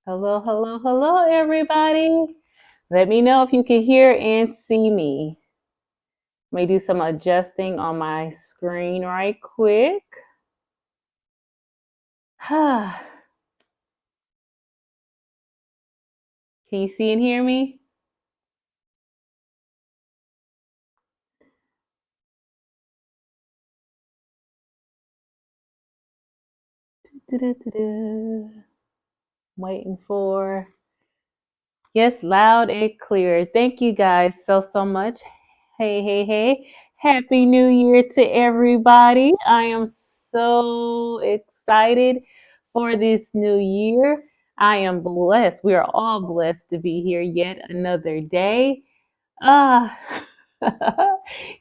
Hello, hello, hello, everybody. Let me know if you can hear and see me. Let me do some adjusting on my screen right quick. Can you see and hear me? Waiting for, yes, loud and clear. Thank you guys so much. Hey, hey, hey. Happy New Year to everybody. I am so excited for this new year. I am blessed. We are all blessed to be here yet another day. Ah,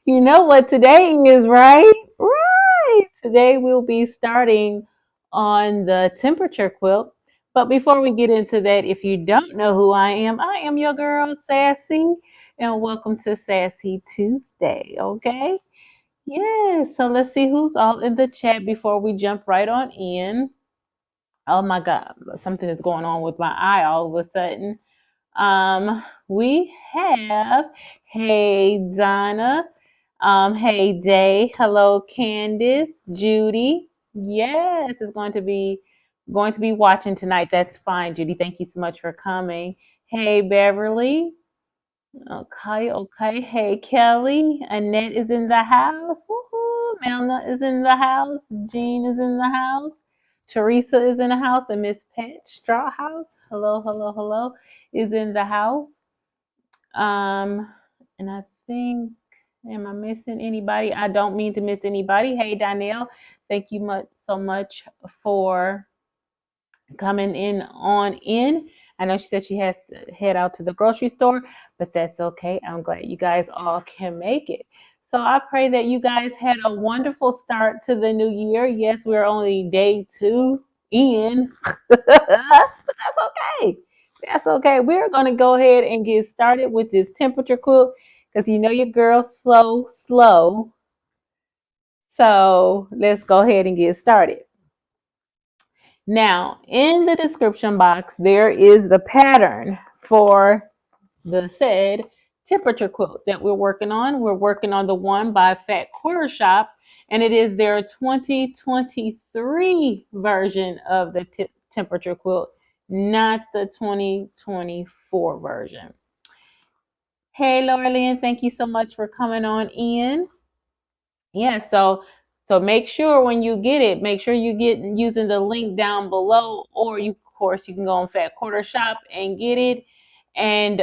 you know what today is, right? Right. Today we'll be starting on the temperature quilt. But before we get into that, if you don't know who I am your girl Sassy, and welcome to Sassy Tuesday, okay? Yeah, so let's see who's all in the chat before we jump right on in. Oh my God, something is going on with my eye all of a sudden. We have, hey Donna, hey Day, hello Candice, Judy. Yes, it's going to be watching tonight. That's fine, Judy. Thank you so much for coming. Hey Beverly. Okay, okay. Hey Kelly. Annette is in the house. Woohoo. Melna is in the house. Jean is in the house. Teresa is in the house. And Miss Pat Strawhouse. Hello, hello, hello. Is in the house. Um, and I think, am I missing anybody? I don't mean to miss anybody. Hey, Danielle, thank you so much for coming in on in. I know she said she has to head out to the grocery store, but that's okay. I'm glad you guys all can make it. So I pray that you guys had a wonderful start to the new year. Yes, we're only day 2 in, but that's okay. That's okay. We're going to go ahead and get started with this temperature quilt because you know your girl's slow. So let's go ahead and get started. Now, in the description box, there is the pattern for the said temperature quilt that we're working on. We're working on the one by Fat Quarter Shop, and it is their 2023 version of the temperature quilt, not the 2024 version. Hey, Laura Lynn, thank you so much for coming on in. Yeah, so make sure when you get it, make sure you get using the link down below, or you of course you can go on Fat Quarter Shop and get it and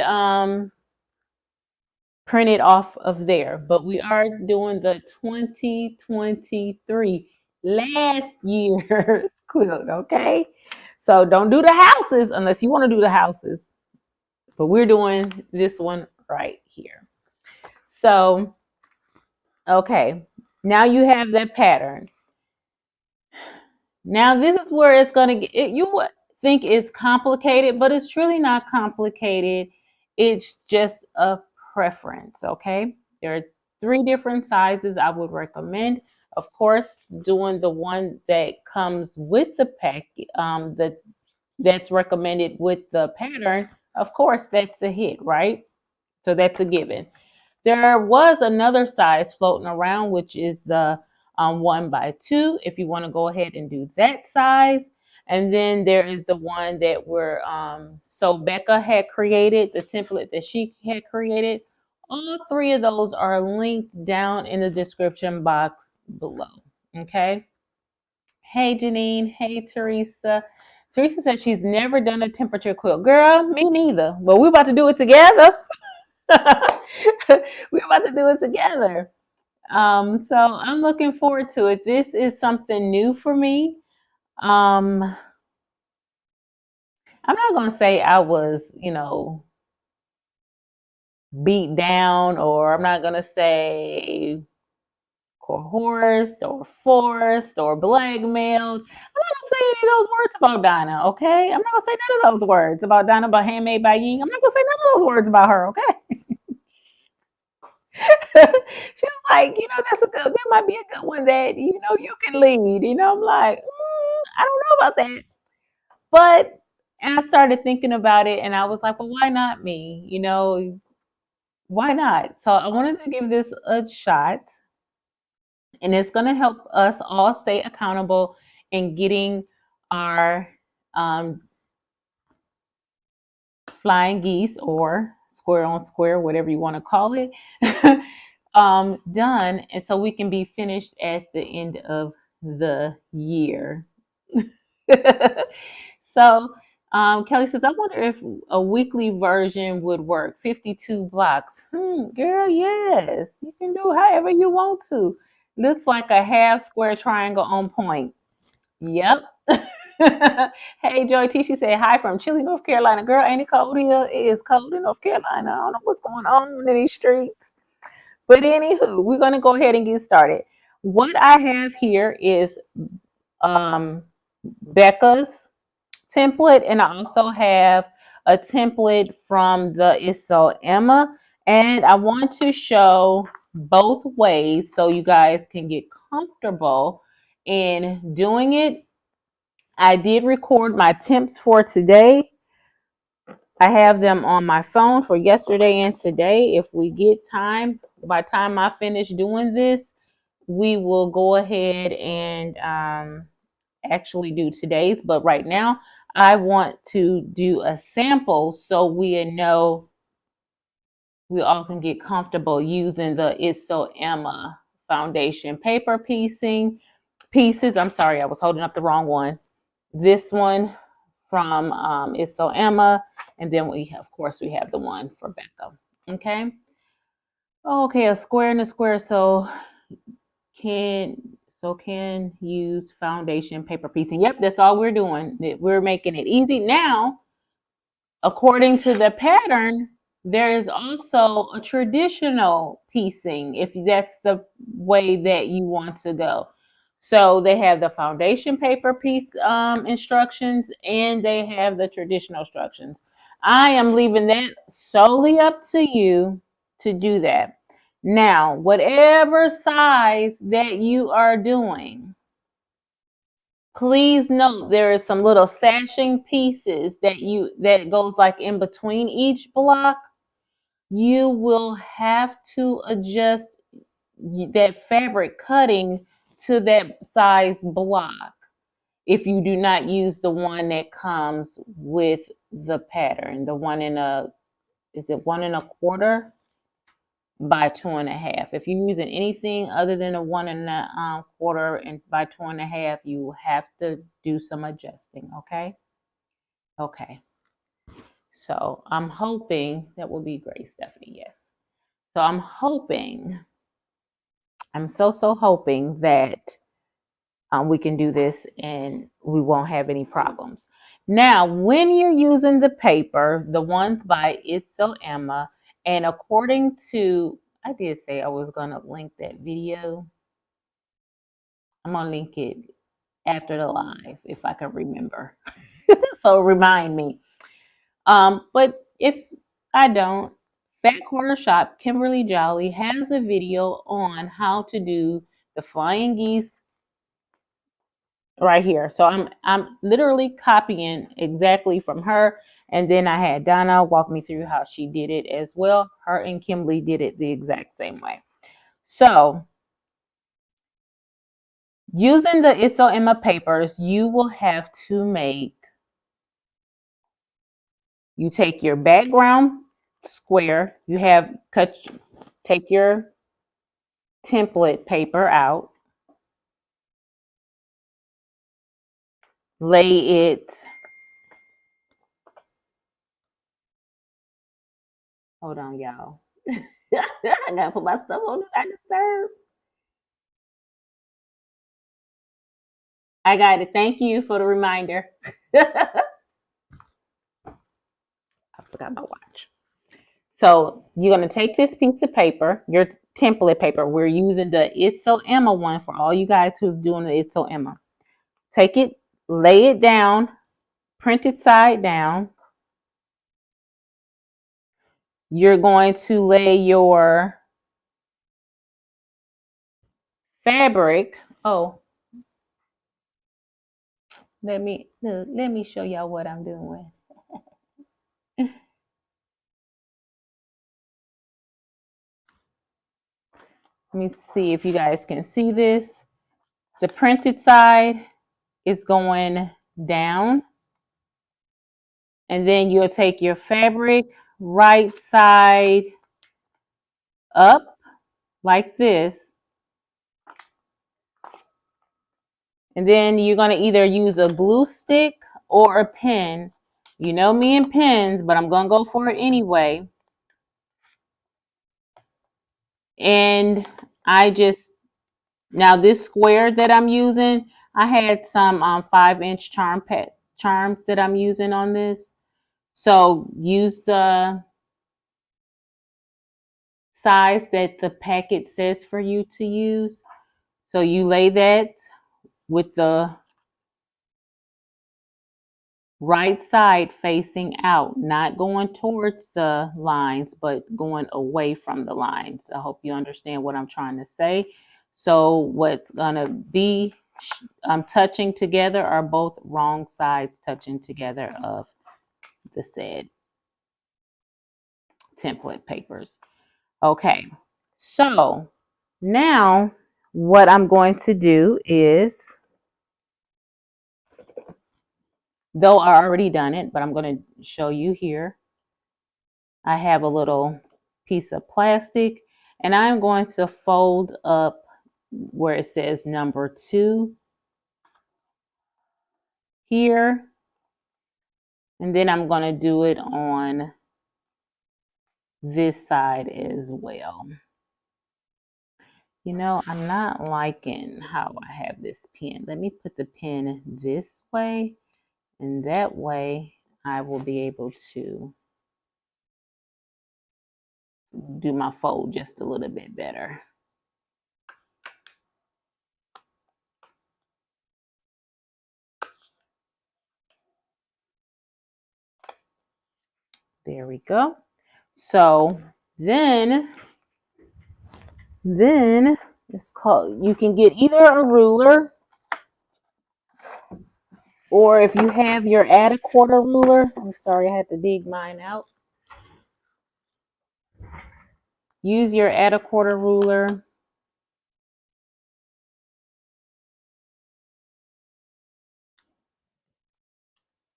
print it off of there. But we are doing the 2023 last year's quilt, okay? So don't do the houses unless you want to do the houses. But we're doing this one right here. So, okay. Now you have that pattern. Now this is where it's going to get, you would think it's complicated, but it's truly not complicated. It's just a preference, okay? There are 3 different sizes I would recommend. Of course, doing the one that comes with the pack, that's recommended with the pattern, of course, that's a hit, right? So that's a given. There was another size floating around, which is the 1x2, if you want to go ahead and do that size. And then there is the one that so Becca had created, the template that she had created. All 3 of those are linked down in the description box below. Okay. Hey, Janine. Hey, Teresa. Teresa said she's never done a temperature quilt. Girl, me neither. But we're about to do it together. We're about to do it together. So I'm looking forward to it. This is something new for me. I'm not gonna say I was, beat down, or I'm not gonna say coerced or forced or blackmailed. I'm not gonna say any of those words about Dinah, okay? I'm not gonna say none of those words about Dinah, but handmade by Ying. I'm not gonna say none of those words about her, okay? She was like, that might be a good one that, you can lead. I'm like, I don't know about that. But And I started thinking about it and I was like, well, why not me? Why not? So I wanted to give this a shot, and it's going to help us all stay accountable in getting our um, flying geese or square on square, whatever you want to call it, done. And so we can be finished at the end of the year. So Kelly says, I wonder if a weekly version would work. 52 blocks. Girl, yes. You can do however you want to. Looks like a half square triangle on point. Yep. Hey, Joy T, she said, hi from chilly North Carolina. Girl, ain't it cold here? It is cold in North Carolina. I don't know what's going on in these streets. But anywho, we're going to go ahead and get started. What I have here is Becca's template, and I also have a template from the ISO Emma, and I want to show both ways so you guys can get comfortable in doing it. I did record my temps for today. I have them on my phone for yesterday and today. If we get time, by the time I finish doing this, we will go ahead and actually do today's. But right now, I want to do a sample so we know we all can get comfortable using the ISO Emma foundation paper pieces. I'm sorry, I was holding up the wrong one. This one from ISO Emma, and then of course, we have the one for Becca. Okay. Okay, a square and a square. So can use foundation paper piecing. Yep, that's all we're doing. We're making it easy. Now, according to the pattern, there is also a traditional piecing if that's the way that you want to go. So they have the foundation paper piece instructions, and they have the traditional instructions. I am leaving that solely up to you to do that. Now, whatever size that you are doing, please note there is some little sashing pieces that goes like in between each block. You will have to adjust that fabric cutting to that size block if you do not use the one that comes with the pattern, the one in a, is it 1 1/4 by 2 1/2? If you're using anything other than a 1 1/4 and by 2 1/2, you have to do some adjusting. Okay. Okay. So I'm hoping that will be great, Stephanie. Yes. So I'm hoping, I'm so hoping that we can do this and we won't have any problems. Now, when you're using the paper, the ones by ISO Emma, and according to, I did say I was going to link that video. I'm going to link it after the live if I can remember. So remind me. But if I don't, Fat Corner Shop, Kimberly Jolly has a video on how to do the flying geese right here. So I'm literally copying exactly from her. And then I had Donna walk me through how she did it as well. Her and Kimberly did it the exact same way. So using the ISO Emma papers, you will have to you take your background square, take your template paper out, lay it, hold on, y'all. I gotta put my stuff on Do Not Disturb. I got it. Thank you for the reminder. I forgot my watch. So you're going to take this piece of paper, your template paper. We're using the ISO Emma one for all you guys who's doing the ISO Emma. Take it, lay it down, print it side down. You're going to lay your fabric. Oh, let me show y'all what I'm doing. Let me see if you guys can see this. The printed side is going down, and then you'll take your fabric right side up like this, and then you're going to either use a glue stick or a pen. You know me and pens, but I'm going to go for it anyway. And now this square that I'm using, I had some 5-inch charms that I'm using on this. So use the size that the packet says for you to use. So you lay that with the right side facing out, not going towards the lines, but going away from the lines. I hope you understand what I'm trying to say. So what's gonna be touching together are both wrong sides touching together of the said template papers. Okay, so now what I'm going to do is, though I already done it, but I'm going to show you here. I have a little piece of plastic, and I'm going to fold up where it says number 2 here, and then I'm going to do it on this side as well. You know, I'm not liking how I have this pen. Let me put the pen this way, and that way I will be able to do my fold just a little bit better. There we go. So then it's called, you can get either a ruler, or if you have your add a quarter ruler, I'm sorry, I had to dig mine out. Use your add a quarter ruler.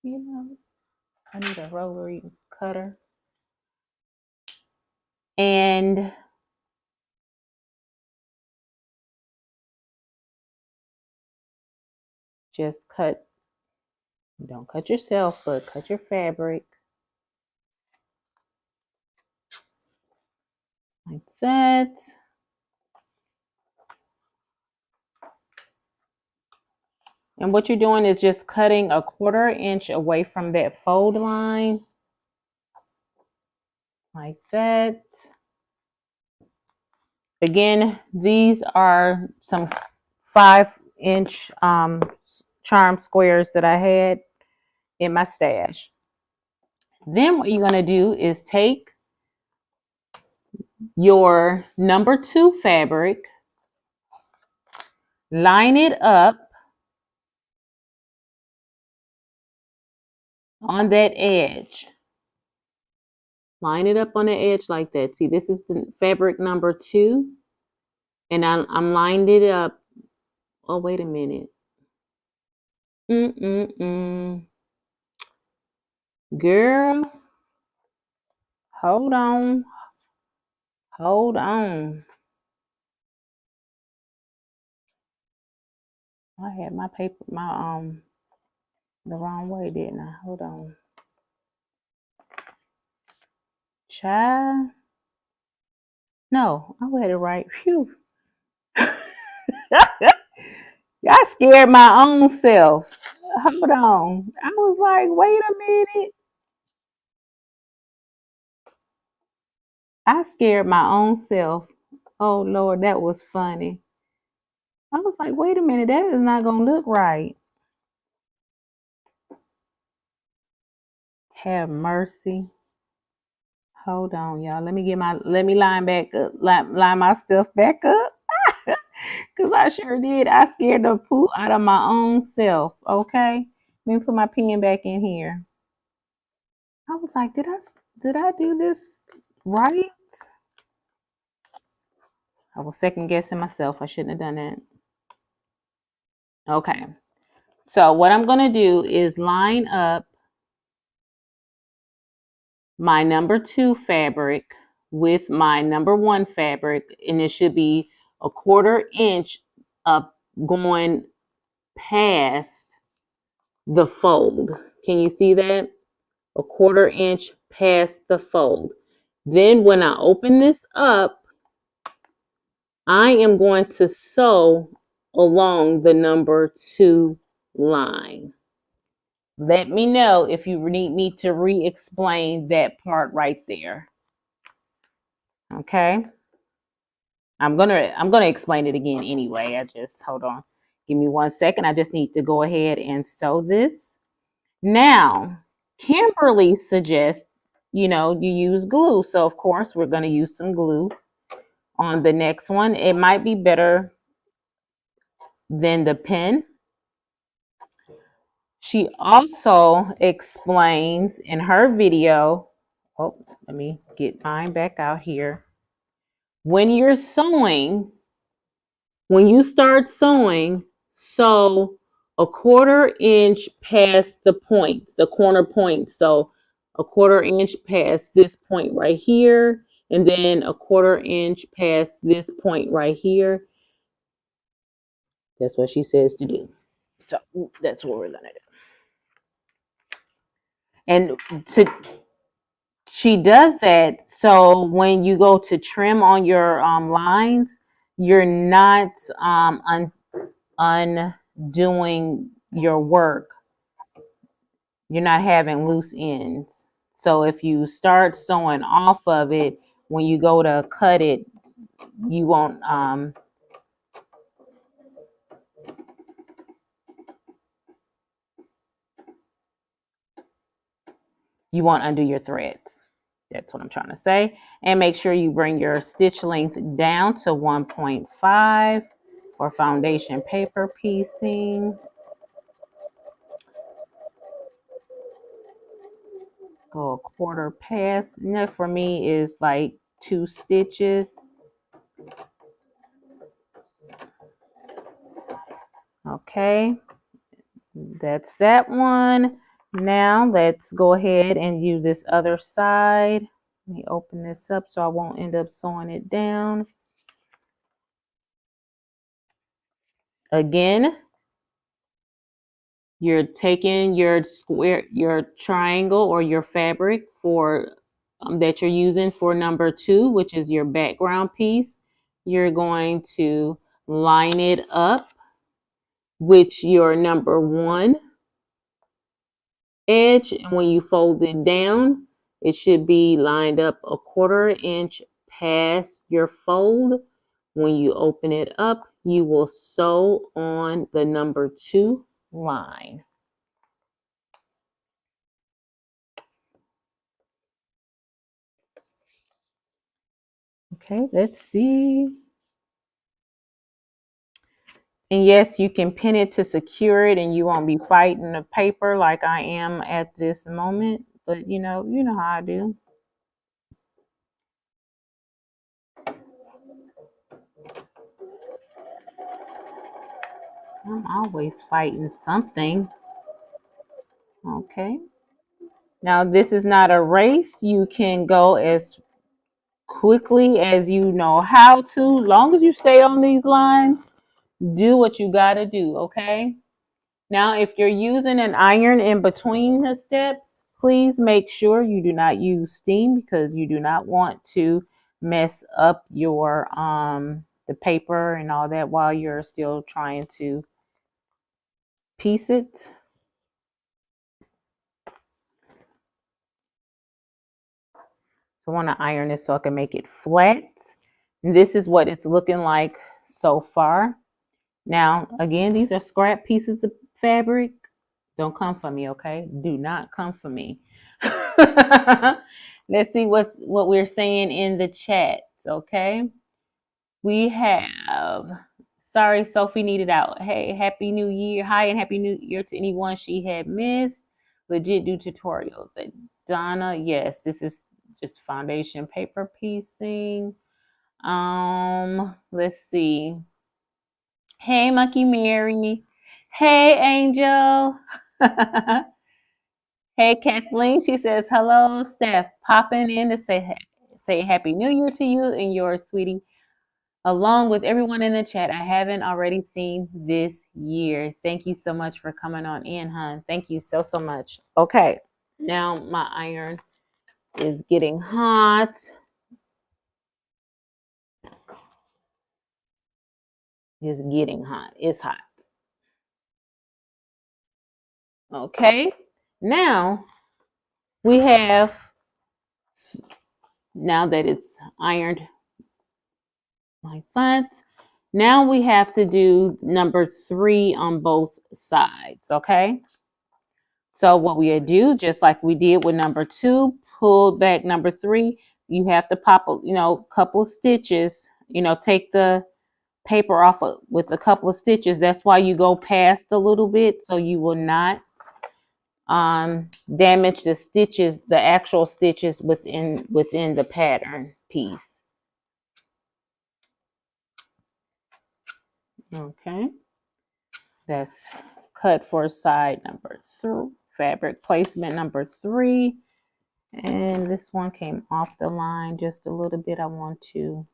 You know, I need a rotary cutter. And just cut, don't cut yourself, but cut your fabric like that. And what you're doing is just cutting a 1/4 inch away from that fold line, like that. Again, these are some 5-inch charm squares that I had in my stash. Then what you're going to do is take your number 2 fabric, line it up on that edge. Line it up on the edge like that. See, this is the fabric number 2, and I'm lined it up. Oh, wait a minute. Girl, hold on. Hold on. I had my paper, the wrong way, didn't I? Hold on. Child. No, I had it right. Phew. I scared my own self. Hold on. I was like, wait a minute. I scared my own self. Oh Lord, that was funny. I was like, wait a minute, that is not gonna look right. Have mercy. Hold on, y'all. Let me line back up, line my stuff back up. Cause I sure did. I scared the poop out of my own self. Okay. Let me put my pen back in here. I was like, did I do this right? I was second guessing myself. I shouldn't have done that. Okay. So what I'm going to do is line up my number 2 fabric with my number 1 fabric, and it should be a 1/4 inch up going past the fold. Can you see that? A 1/4 inch past the fold. Then when I open this up, I am going to sew along the number 2 line. Let me know if you need me to re-explain that part right there. Okay. I'm gonna explain it again anyway. I just hold on. Give me 1 second. I just need to go ahead and sew this. Now, Kimberly suggests, you use glue. So of course we're gonna use some glue on the next one. It might be better than the pen. She also explains in her video, oh, let me get mine back out here. When you're sewing, when you start sewing, sew a 1/4 inch past the points, the corner points. So a 1/4 inch past this point right here, and then a 1/4 inch past this point right here. That's what she says to do. So that's what we're gonna do. And she does that so when you go to trim on your lines, you're not undoing your work. You're not having loose ends. So if you start sewing off of it, when you go to cut it, you won't undo your threads. That's what I'm trying to say. And make sure you bring your stitch length down to 1.5 for foundation paper piecing. Go a 1/4 past. And that for me is like 2 stitches. Okay, that's that one. Now let's go ahead and use this other side. Let me open this up so I won't end up sewing it down. Again, you're taking your square, your triangle or your fabric for that you're using for number 2, which is your background piece. You're going to line it up with your number 1 edge, and when you fold it down, it should be lined up a 1/4 inch past your fold. When you open it up, you will sew on the number 2 line. Okay, let's see. And yes, you can pin it to secure it and you won't be fighting the paper like I am at this moment. But you know how I do. I'm always fighting something. Okay. Now this is not a race. You can go as quickly as you know how to. Long as you stay on these lines, do what you got to do, okay? Now, if you're using an iron in between the steps, please make sure you do not use steam because you do not want to mess up your the paper and all that while you're still trying to piece it. So I want to iron this so I can make it flat. And this is what it's looking like so far. Now, again, these are scrap pieces of fabric. Don't come for me, okay? Do not come for me. Let's see what we're saying in the chat, okay? We have, sorry, Sophie needed out. Hey, Happy New Year. Hi, and Happy New Year to anyone she had missed. Legit do tutorials. Donna, yes, this is just foundation paper piecing. Let's see. Hey, Monkey Mary. Hey, Angel. Hey, Kathleen. She says, hello, Steph. Popping in to say Happy New Year to you and yours, sweetie. Along with everyone in the chat, I haven't already seen this year. Thank you so much for coming on in, hon. Thank you so, so much. Okay, now my iron is getting hot. It's getting hot. It's hot. Okay, now we have, now that it's ironed like that, now we have to do number 3 on both sides, okay? So what we do, just like we did with number 2, pull back number 3, you have to pop a couple of stitches, take the paper off with a couple of stitches. That's why you go past a little bit, so you will not damage the stitches, the actual stitches within the pattern piece. Okay, that's cut for side number 3, fabric placement number 3, and this one came off the line just a little bit. I want to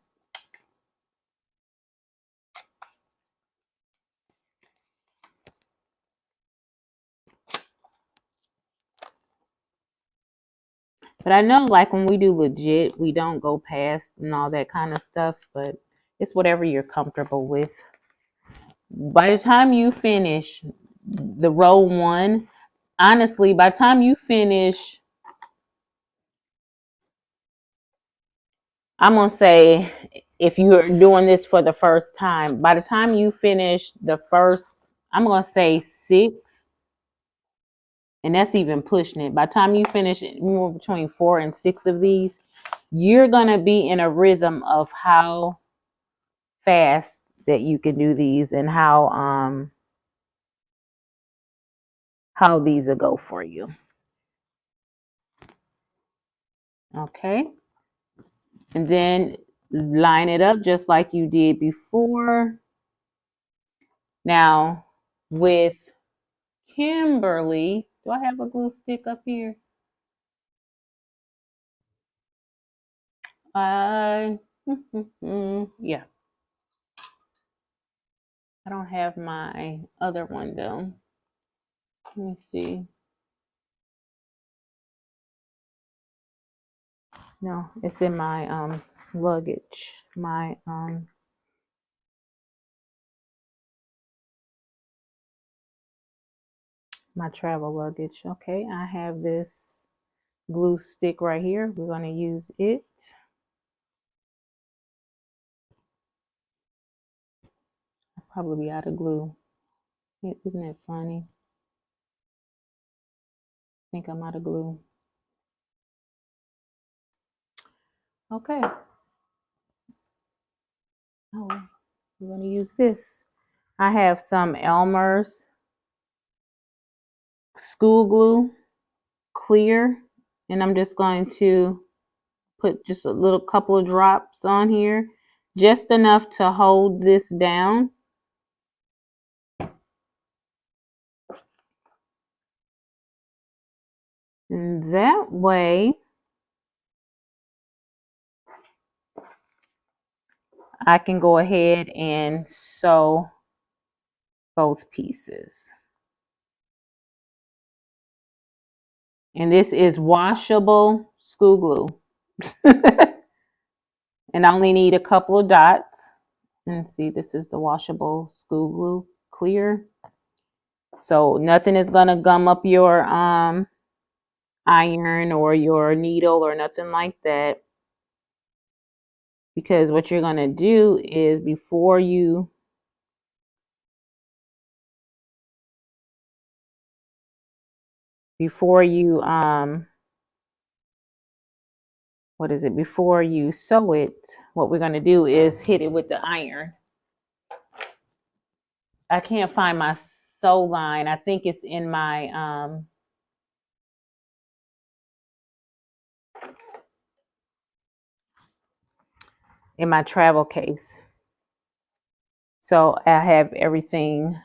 but I know, like, when we do legit, we don't go past and all that kind of stuff, but it's whatever you're comfortable with. By the time you finish the row 1, honestly, by the time you finish, I'm going to say, if you're doing this for the first time, by the time you finish the first, I'm going to say 6, and that's even pushing it. By the time you finish more between 4 and 6 of these, you're going to be in a rhythm of how fast that you can do these and how these will go for you. Okay, and then line it up just like you did before. Now with Kimberly, do I have a glue stick up here? Yeah, I don't have my other one though. Let me see. No, it's in my luggage. My my travel luggage. Okay, I have this glue stick right here. We're going to use it. I'll probably be out of glue. Isn't that funny? I think I'm out of glue. Okay. Oh, we're going to use this. I have some Elmer's school glue, clear, and I'm just going to put just a little couple of drops on here, just enough to hold this down. And that way I can go ahead and sew both pieces. And this is washable school glue. And I only need a couple of dots. And see, this is the washable school glue, clear. So nothing is going to gum up your iron or your needle or nothing like that. Because what you're going to do is before you before you sew it, what we're going to do is hit it with the iron. I can't find my sew line. I think it's in my in my travel case. So I have everything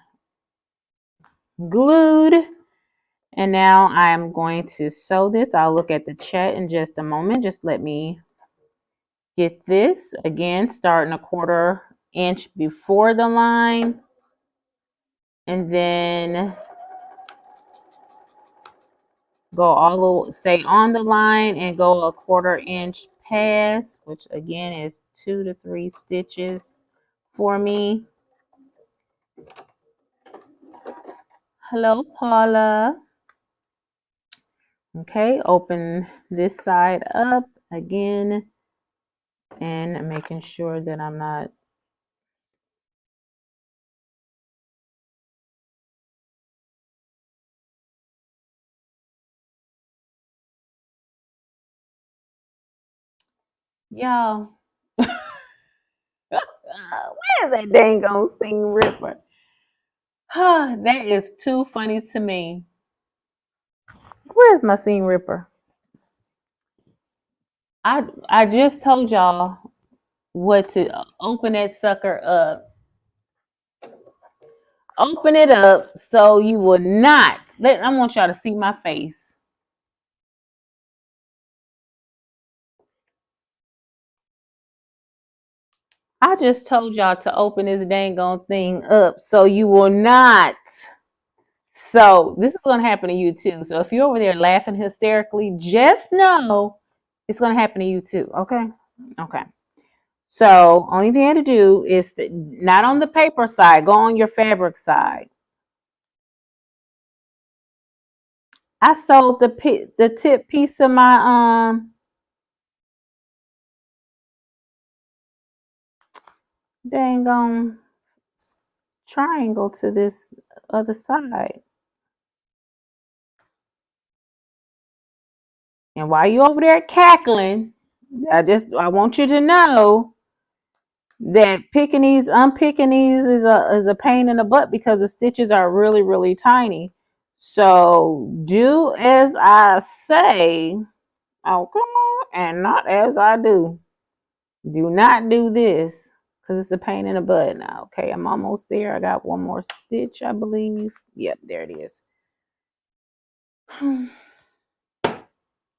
glued. And now I'm going to sew this. I'll look at the chat in just a moment. Just let me get this. Again, starting a 1/4 inch before the line. And then go all the stay on the line and go a 1/4 inch past, which again is 2 to 3 stitches for me. Hello, Paula. Okay, open this side up again and making sure that I'm not y'all. Where's that dang on seam ripper? That is too funny to me. Where's my seam ripper? I just told y'all what to open that sucker up. Open it up so you will not. I want y'all to see my face. I just told y'all to open this dang on thing up so you will not. So this is going to happen to you too. So if you're over there laughing hysterically, just know it's going to happen to you too. Okay? Okay. So only thing you have to do is not on the paper side, go on your fabric side. I sewed the tip piece of my dang on triangle to this other side. And while you over there cackling, I want you to know that unpicking these is a pain in the butt because the stitches are really, really tiny. So do as I say, okay, and not as I do. Do not do this because it's a pain in the butt now. Okay, I'm almost there. I got one more stitch, I believe. Yep, there it is.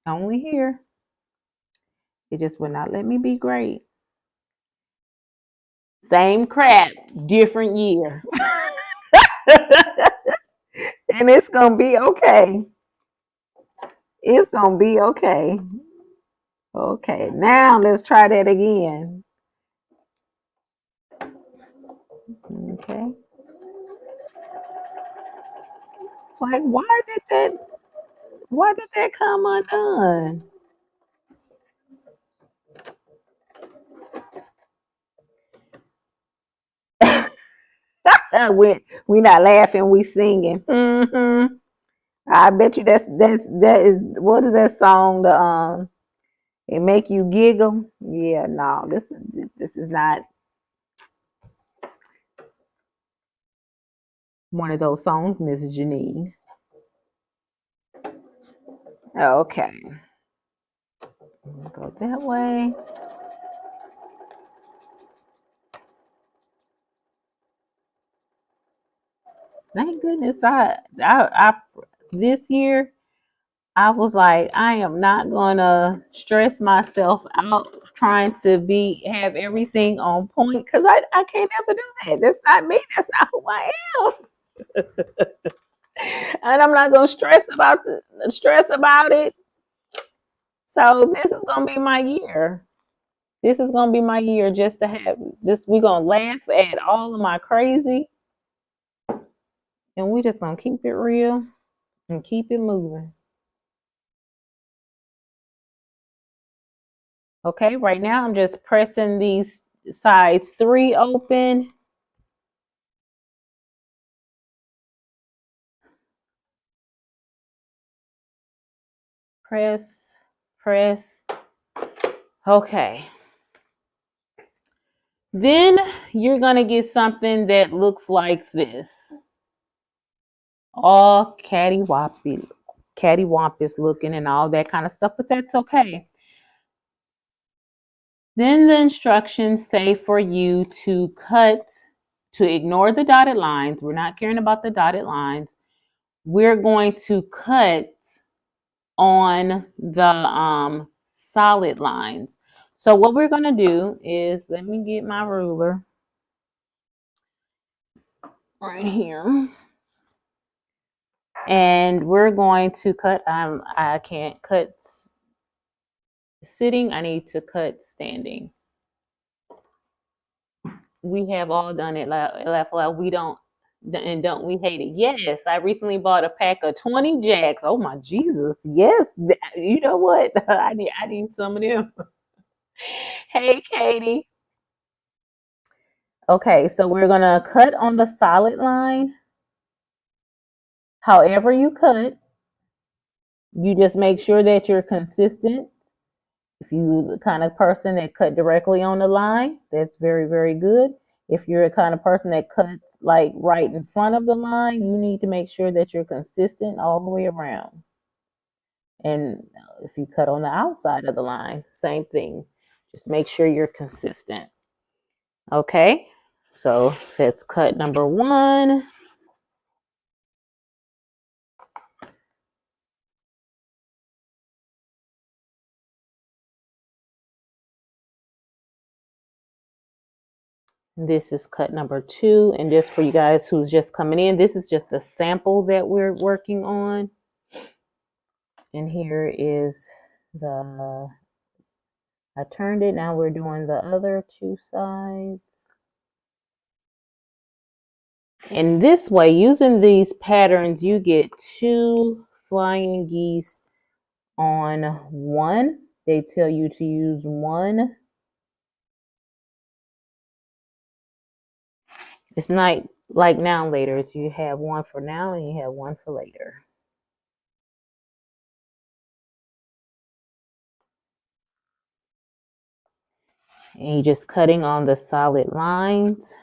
Only here. It just would not let me be great. Same crap, different year. And it's going to be okay. It's going to be okay. Okay, now let's try that again. Okay. It's like, why did that come undone? We not laughing, we singing. Mm-hmm. I bet you that is what is that song? The it make you giggle. Yeah, no, this is not one of those songs, Mrs. Janine. Okay, go that way. Thank goodness I this year I was like, I am not gonna stress myself out trying to have everything on point because I can't ever do that. That's not me. That's not who I am. And I'm not gonna stress about it. So this is gonna be my year. This is gonna be my year just to have we're gonna laugh at all of my crazy and we just gonna keep it real and keep it moving. Okay, right now I'm just pressing these sides 3 open. Press, press. Okay. Then you're gonna get something that looks like this. All cattywampus looking and all that kind of stuff, but that's okay. Then the instructions say for you to ignore the dotted lines. We're not caring about the dotted lines. We're going to cut on the solid lines. So what we're going to do is, let me get my ruler right here. And we're going to cut, I can't cut sitting, I need to cut standing. We have all done it, laugh loud. We don't we hate it? Yes, I recently bought a pack of 20 jacks. Oh my Jesus, yes. You know what? I need some of them. Hey, Katie. Okay, so we're gonna cut on the solid line. However you cut, you just make sure that you're consistent. If you're the kind of person that cut directly on the line, that's very, very good. If you're a kind of person that cuts like right in front of the line, you need to make sure that you're consistent all the way around. And if you cut on the outside of the line, same thing. Just make sure you're consistent. Okay, so that's cut number 1. This is cut number 2. And just for you guys who's just coming in, this is just a sample that we're working on. And here is I turned it. Now we're doing the other 2 sides. And this way, using these patterns, you get 2 flying geese on 1. They tell you to use 1. It's not like now and later. So you have 1 for now and you have 1 for later. And you're just cutting on the solid lines.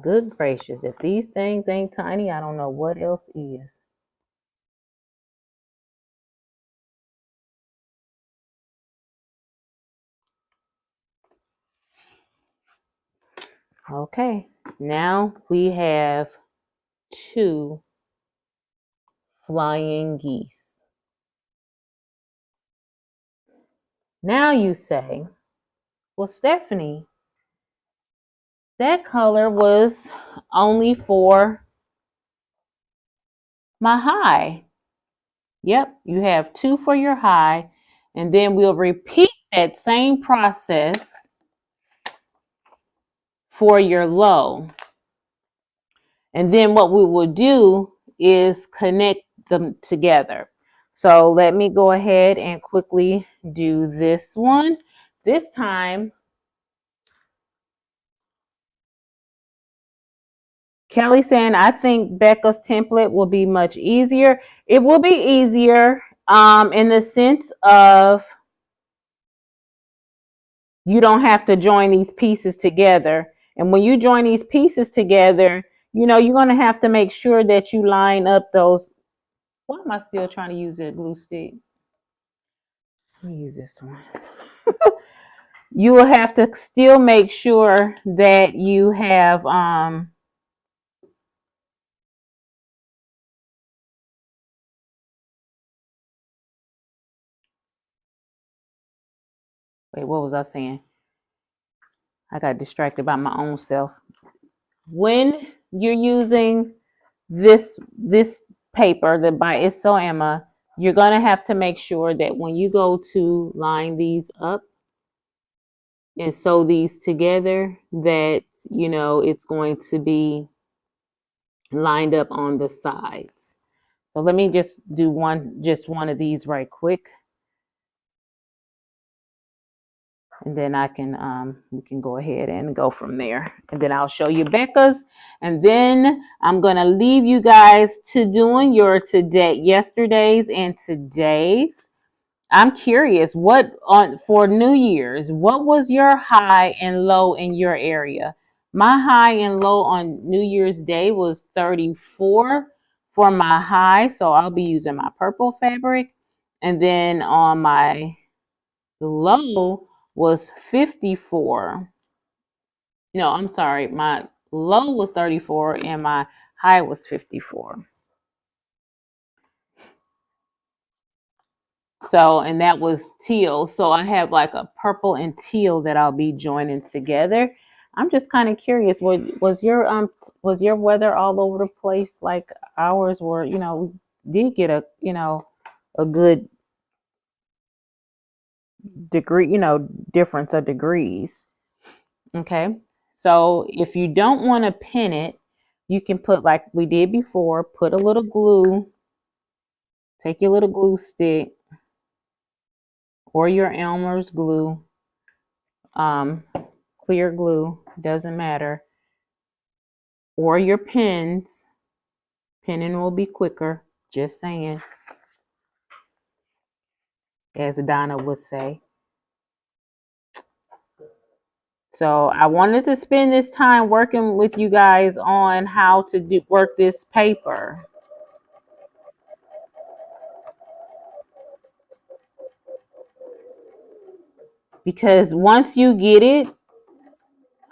Good gracious, if these things ain't tiny, I don't know what else is. Okay, now we have 2 flying geese. Now you say, well, Stephanie, that color was only for my high. Yep, you have 2 for your high, and then we'll repeat that same process for your low. And then what we will do is connect them together. So let me go ahead and quickly do this one. This time, Kelly saying, I think Becca's template will be much easier. It will be easier in the sense of you don't have to join these pieces together. And when you join these pieces together, you know, you're going to have to make sure that you line up those. Why am I still trying to use a glue stick? Let me use this one. You will have to still make sure that you have wait, what was I saying? I got distracted by my own self. When you're using this paper that by Isso Emma, you're going to have to make sure that when you go to line these up and sew these together, that you know it's going to be lined up on the sides. So let me just do one of these right quick. And then I can we can go ahead and go from there. And then I'll show you Becca's. And then I'm gonna leave you guys to doing your yesterday's and today's. I'm curious, what for New Year's, what was your high and low in your area? My high and low on New Year's Day was 34 for my high, so I'll be using my purple fabric. And then on my low was 54. No, I'm sorry. My low was 34 and my high was 54. So, and that was teal. So I have like a purple and teal that I'll be joining together. I'm just kind of curious. Was your weather all over the place like ours were? We did get a good degree, difference of degrees. Okay. So if you don't want to pin it, you can put like we did before, put a little glue, take your little glue stick or your Elmer's glue, um, clear glue, doesn't matter, or your pins. Pinning will be quicker, just saying, as Donna would say. So I wanted to spend this time working with you guys on how to work this paper. Because once you get it,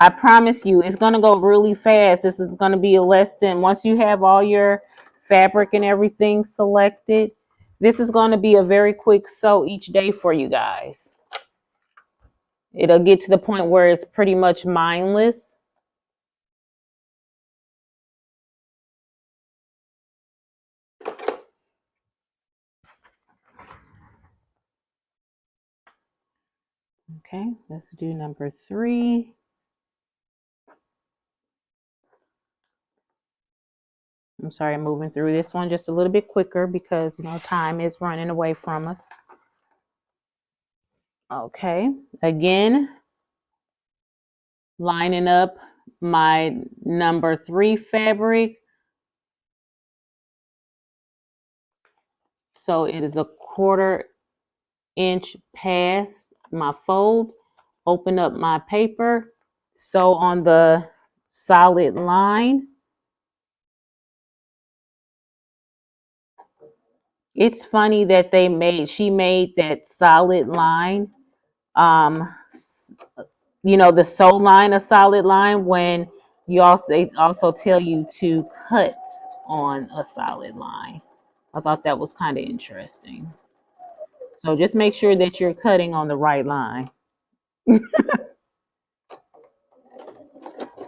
I promise you, it's going to go really fast. This is going to be less than, once you have all your fabric and everything selected, this is going to be a very quick sew each day for you guys. It'll get to the point where it's pretty much mindless. Okay, let's do number 3. I'm sorry, I'm moving through this one just a little bit quicker because, time is running away from us. Okay, again, lining up my number 3 fabric. So it is a 1/4 inch past my fold. Open up my paper, sew on the solid line. It's funny that she made that solid line, the sew line a solid line when they also tell you to cut on a solid line. I thought that was kind of interesting. So just make sure that you're cutting on the right line.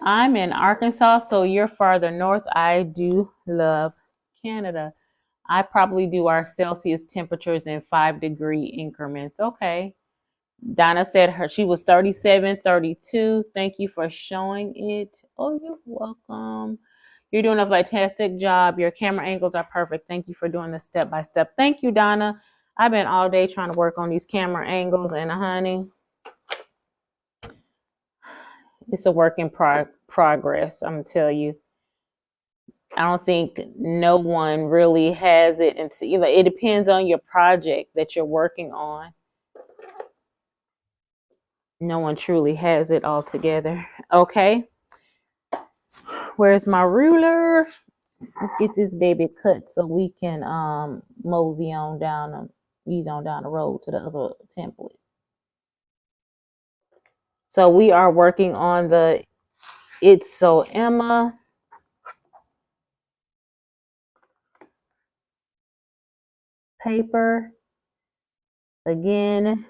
I'm in Arkansas, so you're farther north. I do love Canada. I probably do our Celsius temperatures in 5-degree increments. Okay. Donna said she was 37, 32. Thank you for showing it. Oh, you're welcome. You're doing a fantastic job. Your camera angles are perfect. Thank you for doing the step by step. Thank you, Donna. I've been all day trying to work on these camera angles, and honey, it's a work in progress. I'm gonna tell you. I don't think no one really has it, and it depends on your project that you're working on. No one truly has it all together. Okay, where's my ruler? Let's get this baby cut so we can mosey on down, ease on down the road to the other template. So we are working on the It's So Emma paper. Again,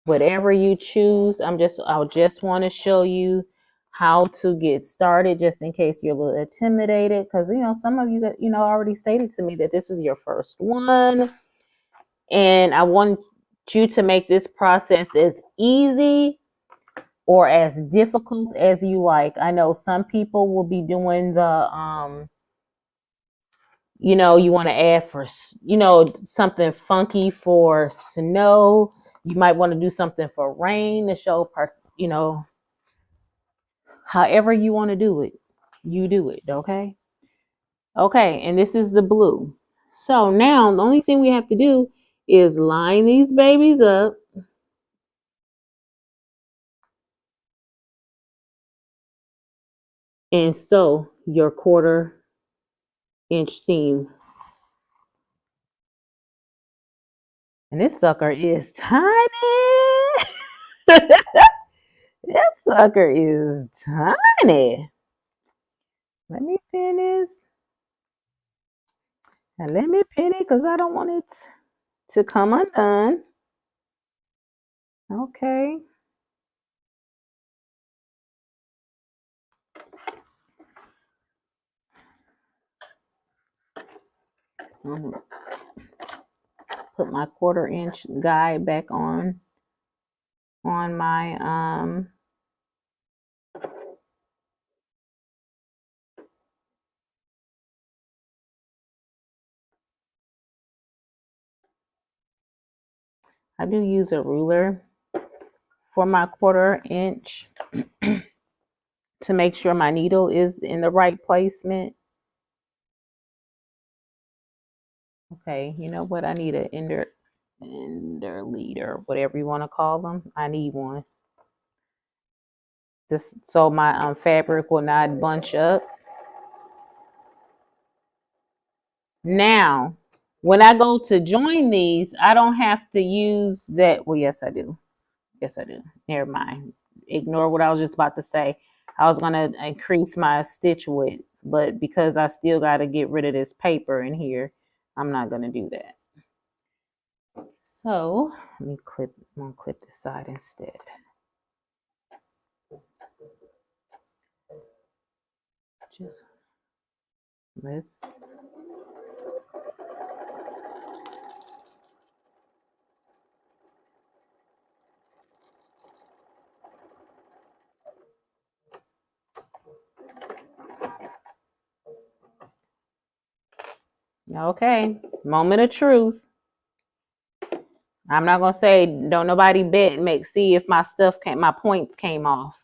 whatever you choose, I just want to show you how to get started, just in case you're a little intimidated, because some of you that already stated to me that this is your first one, and I want you to make this process as easy or as difficult as you like. I know some people will be doing the you want to add for something funky for snow. You might want to do something for rain to show however you want to do it, you do it. Okay, and this is the blue. So now the only thing we have to do is line these babies up and sew your 1/4 inch seam And this sucker is tiny. This sucker is tiny. Let me pin this. And let me pin it because I don't want it to come undone. Okay. Put my 1/4-inch guide back on my I do use a ruler for my 1/4 inch to make sure my needle is in the right placement. Okay, you know what? I need an ender leader, whatever you want to call them. I need one. Just so my fabric will not bunch up. Now, when I go to join these, I don't have to use that. Well, yes, I do. Yes, I do. Never mind. Ignore what I was just about to say. I was going to increase my stitch width, but because I still got to get rid of this paper in here, I'm not going to do that. So let me clip. I'm going to clip this side instead. Just let's. Okay, moment of truth. I'm not gonna say don't nobody bet see if my my points came off.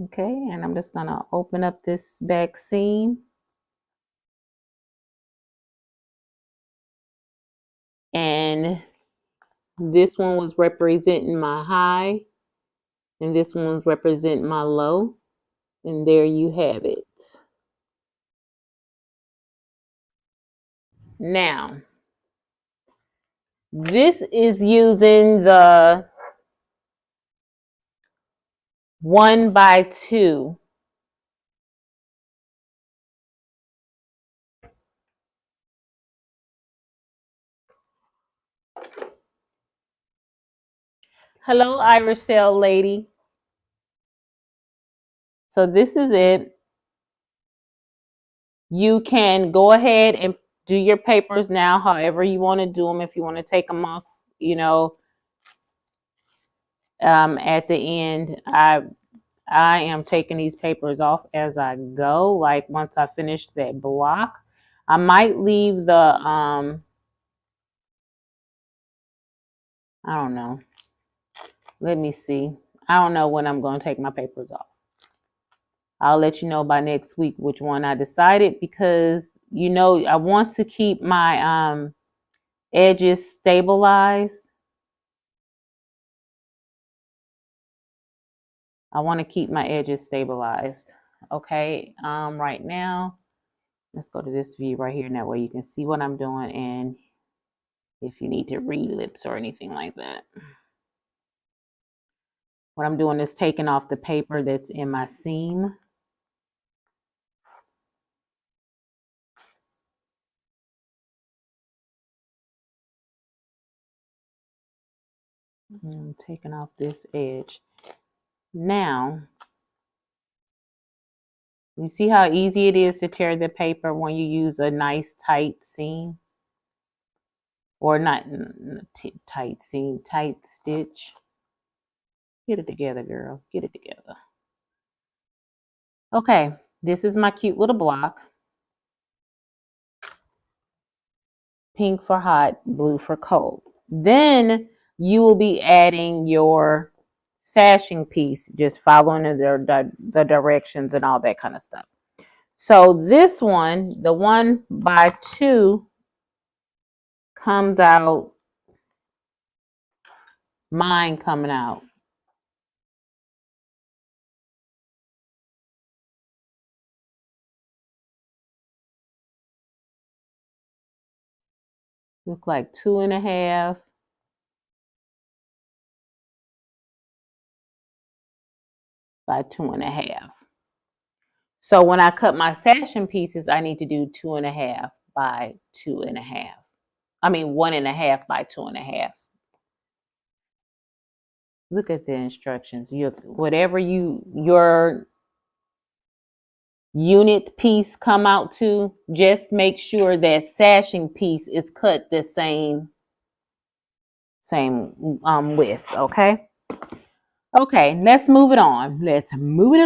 Okay, and I'm just gonna open up this back seam. And this one was representing my high, and this one was representing my low. And there you have it. Now, this is using the 1x2. Hello, Aurifil lady. So this is it. You can go ahead and do your papers now, however you want to do them. If you want to take them off, you know, at the end, I am taking these papers off as I go. Like once I finish that block, I might leave the I don't know. Let me see. I don't know when I'm going to take my papers off. I'll let you know by next week which one I decided, because you know I want to keep my edges stabilized. I want to keep my edges stabilized. Okay, right now, let's go to this view right here. And that way you can see what I'm doing, and if you need to read lips or anything like that. What I'm doing is taking off the paper that's in my seam. I'm taking off this edge. Now, you see how easy it is to tear the paper when you use a nice tight seam? Or not tight seam, tight stitch. Get it together, girl. Get it together. Okay, this is my cute little block. Pink for hot, blue for cold. Then you will be adding your sashing piece, just following the directions and all that kind of stuff. So this one, the 1x2, comes out, mine coming out. Look like 2.5 by 2.5. So when I cut my sashing pieces, I need to do 2.5 by 2.5. I mean 1.5 by 2.5. Look at the instructions. Whatever your unit piece come out to, just make sure that sashing piece is cut the same width. Okay, let's move it on. Let's move it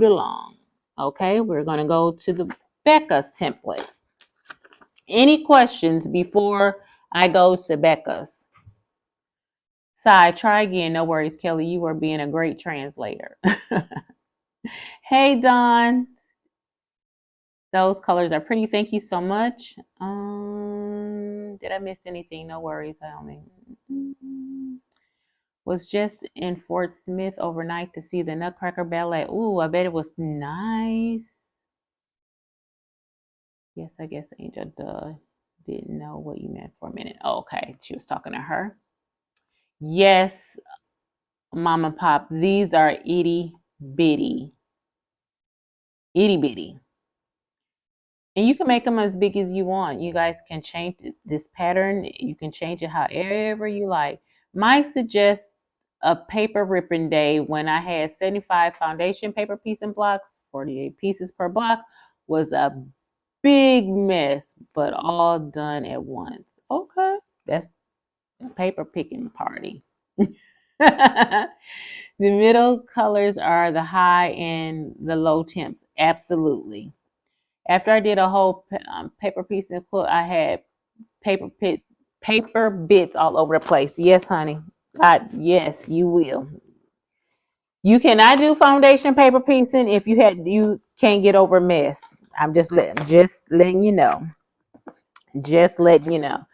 along. Okay, we're gonna go to the Becca's template. Any questions before I go to Becca's? Sai, try again. No worries, Kelly. You are being a great translator. Hey, Don. Those colors are pretty. Thank you so much. Did I miss anything? No worries. I only was just in Fort Smith overnight to see the Nutcracker Ballet. Ooh, I bet it was nice. Yes, I guess Angel didn't know what you meant for a minute. Oh, okay, she was talking to her. Yes, Mama Pop, these are itty bitty. Itty bitty. And you can make them as big as you want. You guys can change this pattern. You can change it however you like. Might suggest a paper ripping day when I had 75 foundation paper piece and blocks, 48 pieces per block, was a big mess, but all done at once. Okay, that's a paper picking party. The middle colors are the high and the low temps. Absolutely. After I did a whole paper piece and quilt, I had paper bits all over the place. Yes, honey. Yes, you will. You cannot do foundation paper piecing if you can't get over mess. I'm just letting you know. Just letting you know.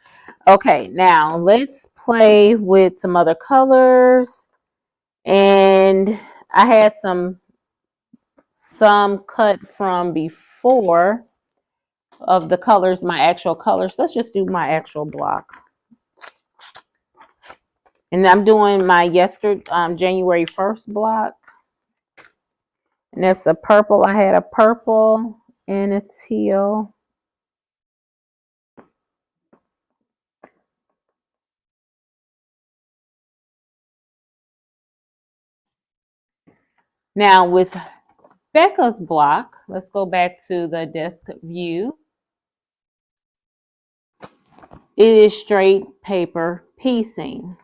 Okay, now let's play with some other colors. And I had some cut from before of the colors, my actual colors. Let's just do my actual block. And I'm doing my January 1st block. And that's a purple. I had a purple and a teal. Now with Becca's block, let's go back to the desk view. It is straight paper piecing.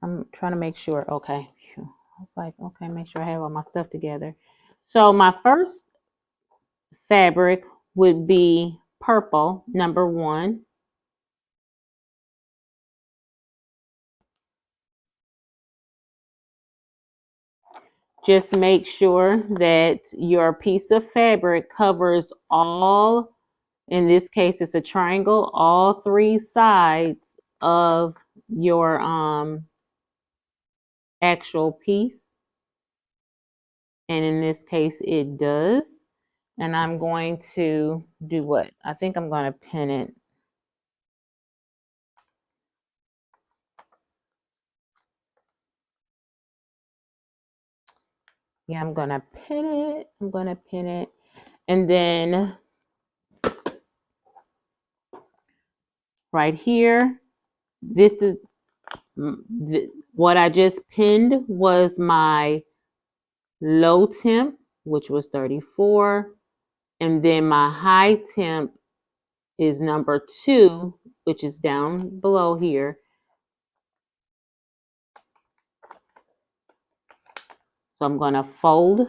I'm trying to make sure. Okay. I was like, okay, make sure I have all my stuff together. So my first fabric would be purple, number 1. Just make sure that your piece of fabric covers all, in this case it's a triangle, all 3 sides of your actual piece. And in this case it does. And I'm going to do what? I think I'm going to pin it. Yeah, I'm going to pin it. And then right here, this is what I just pinned was my low temp, which was 34. And then my high temp is number 2, which is down below here. So I'm going to fold.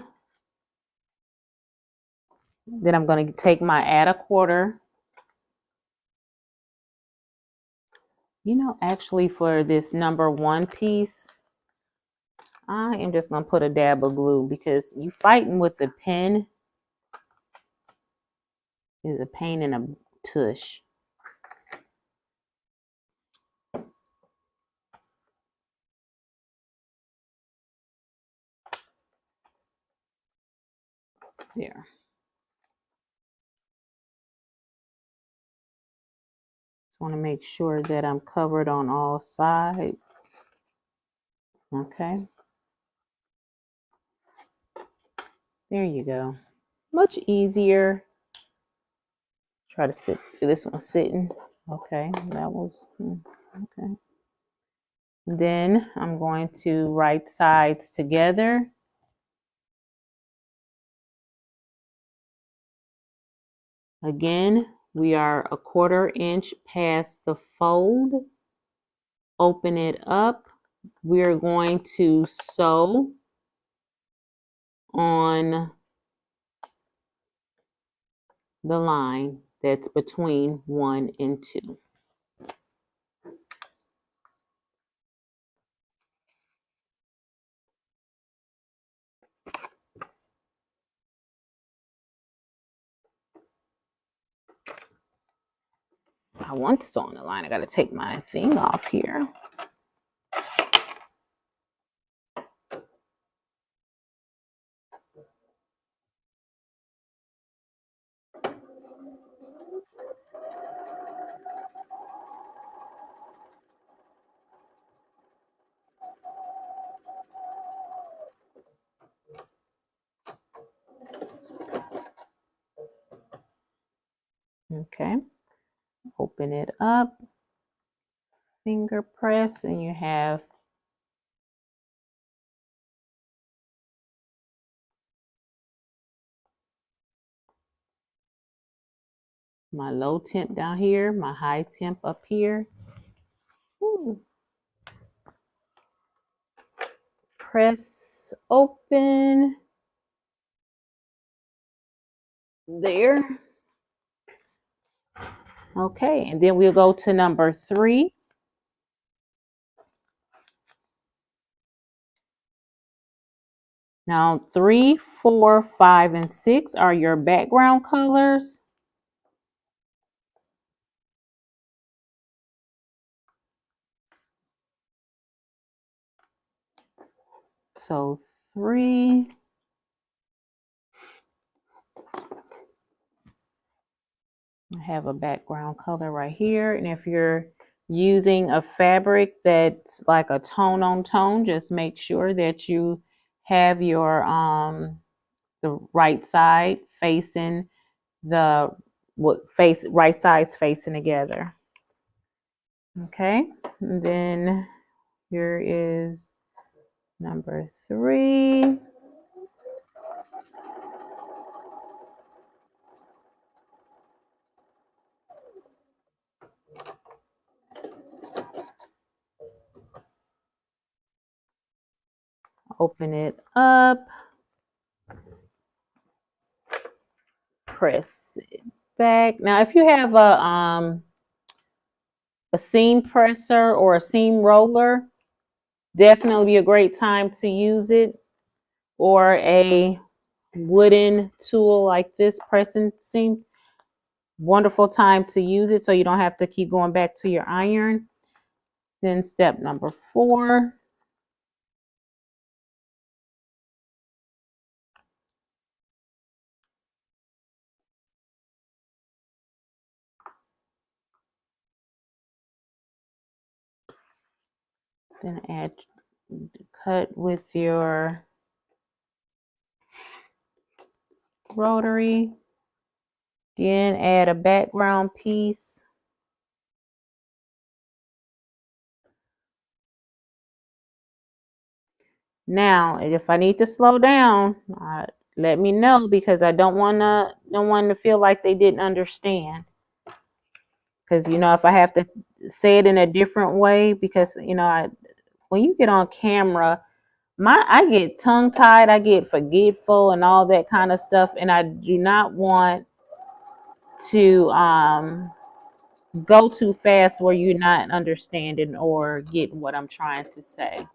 Then I'm going to take my add a quarter. You know, actually for this number 1 piece, I am just going to put a dab of glue because you fighting with the pen is a pain in a tush. There. Just want to make sure that I'm covered on all sides. Okay. There you go. Much easier. Try to do this one sitting. Okay, that was okay. Then I'm going to right sides together. Again, we are a 1/4 inch past the fold. Open it up. We're going to sew on the line that's between 1 and 2. I want to sew on the line. I got to take my thing off here. Okay, open it up, finger press, and you have my low temp down here, my high temp up here. Ooh. Press open. There. Okay, and then we'll go to number 3. Now 3, 4, 5, and 6 are your background colors. So 3. I have a background color right here, and if you're using a fabric that's like a tone on tone, just make sure that you have your the right side facing the right sides facing together. Okay, and then here is number 3. Open it up, press it back. Now, if you have a seam presser or a seam roller, definitely be a great time to use it, or a wooden tool like this, pressing seam. Wonderful time to use it so you don't have to keep going back to your iron. Then step number 4. Then cut with your rotary. Again, add a background piece. Now, if I need to slow down, let me know, because I don't want to feel like they didn't understand. Because if I have to say it in a different way, because when you get on camera, I get tongue tied, I get forgetful, and all that kind of stuff, and I do not want to go too fast where you're not understanding or getting what I'm trying to say.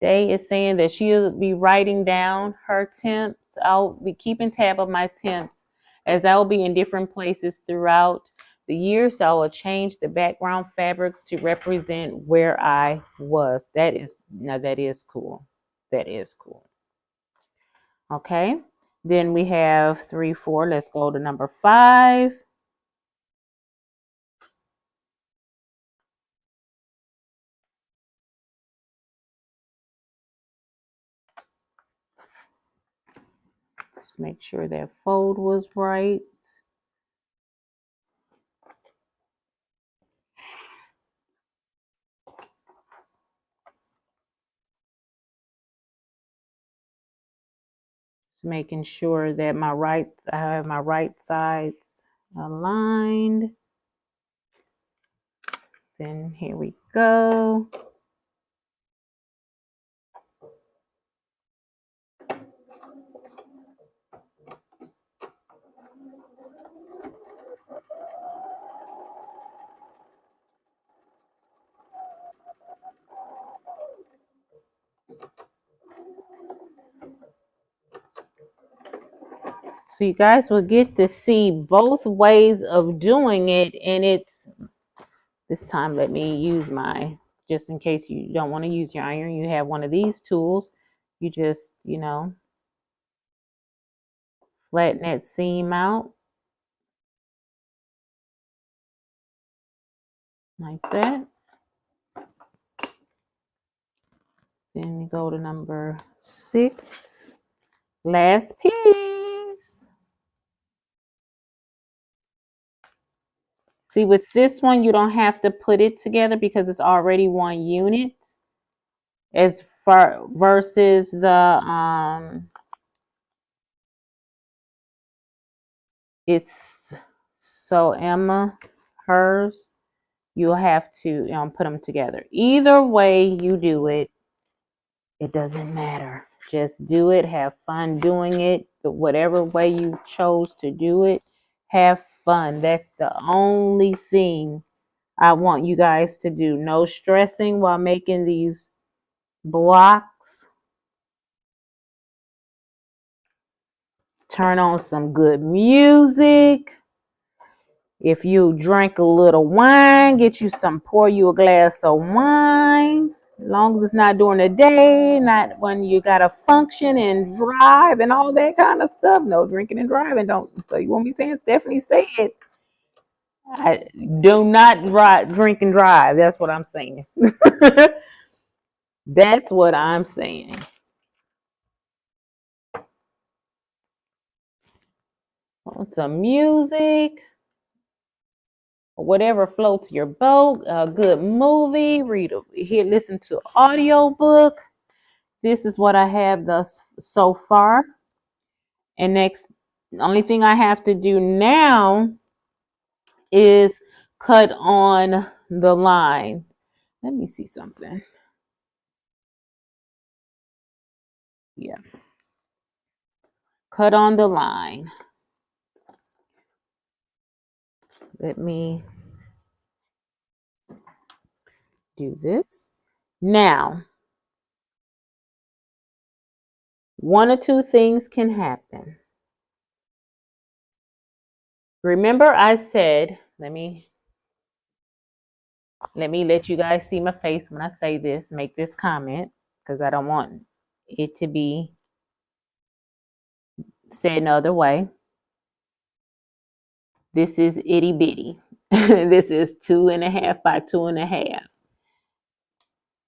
Day is saying that she'll be writing down her temps. I'll be keeping tab of my temps, as I'll be in different places throughout the year, so I will change the background fabrics to represent where I was. That is cool. That is cool. Okay, then we have 3, 4. Let's go to number 5. Just make sure that fold was right. Just making sure that I have my right sides aligned. Then here we go. So you guys will get to see both ways of doing it, and it's this time let me use my, just in case you don't want to use your iron, you have one of these tools. You just, flatten that seam out like that. Then we go to number 6, last piece. See, with this one, you don't have to put it together because it's already one unit. As far versus the it's so Emma, hers, you'll have to put them together. Either way you do it, it doesn't matter. Just do it. Have fun doing it. Whatever way you chose to do it, have fun. That's the only thing I want you guys to do. No stressing while making these blocks. Turn on some good music. If you drink a little wine, get you some, pour you a glass of wine. As long as it's not during the day, not when you got to function and drive and all that kind of stuff. No drinking and driving. Don't. So you won't be saying Stephanie said. I do not drink and drive. That's what I'm saying. That's what I'm saying. Some music, whatever floats your boat. A good movie. Listen to an audio book. This is what I have thus so far. And next, the only thing I have to do now is cut on the line. Let me see something. Yeah. Cut on the line. Let me do this. Now, one or two things can happen. Remember I said, let me let you guys see my face when I say this, make this comment, because I don't want it to be said another way. This is itty bitty. This is 2.5 by 2.5.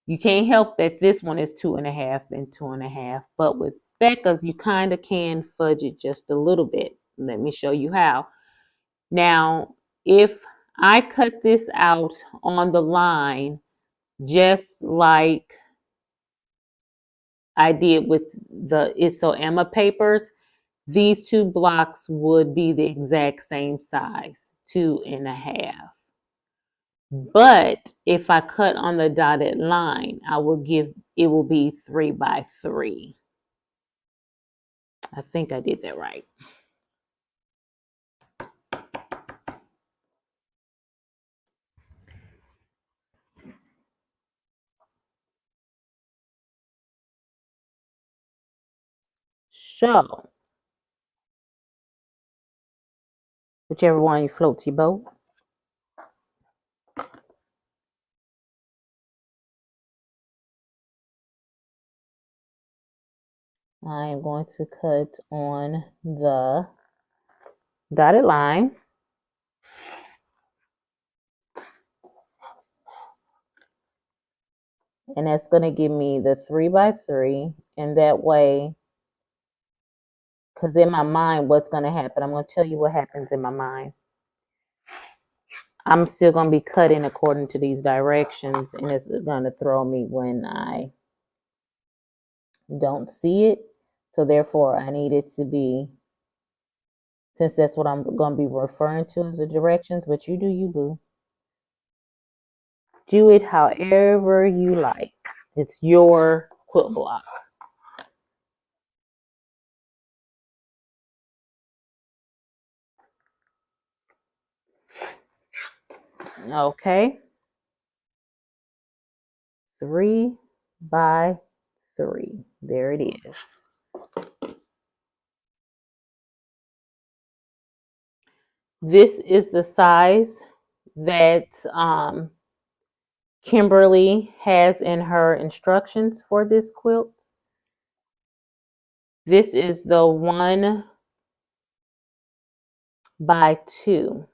You can't help that this one is 2.5 and 2.5, but with Becca's, you kind of can fudge it just a little bit. Let me show you how. Now, if I cut this out on the line, just like I did with the Isso Emma papers, these two blocks would be the exact same size, 2.5. But if I cut on the dotted line, it will be 3 by 3. I think I did that right. So, whichever one floats your boat. I am going to cut on the dotted line. And that's going to give me the 3x3. And that way, because in my mind, what's going to happen, I'm going to tell you what happens in my mind. I'm still going to be cutting according to these directions, and it's going to throw me when I don't see it. So therefore, I need it to be, since that's what I'm going to be referring to as the directions, but you do you, boo. Do it however you like. It's your quilt block. Okay. 3 by 3. There it is. This is the size that Kimberly has in her instructions for this quilt. This is the 1 by 2.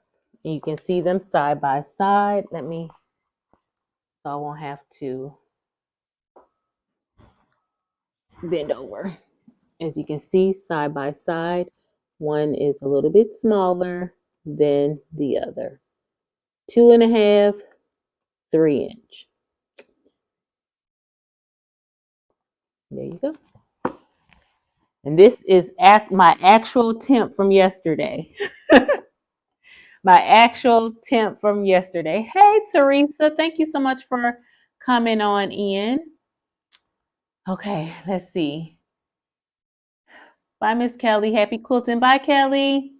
And you can see them side by side. So I won't have to bend over. As you can see, side by side, one is a little bit smaller than the other. 2.5, 3-inch. There you go. And this is my actual temp from yesterday. My actual temp from yesterday. Hey, Teresa, thank you so much for coming on in. Okay, let's see. Bye, Miss Kelly. Happy quilting. Bye, Kelly.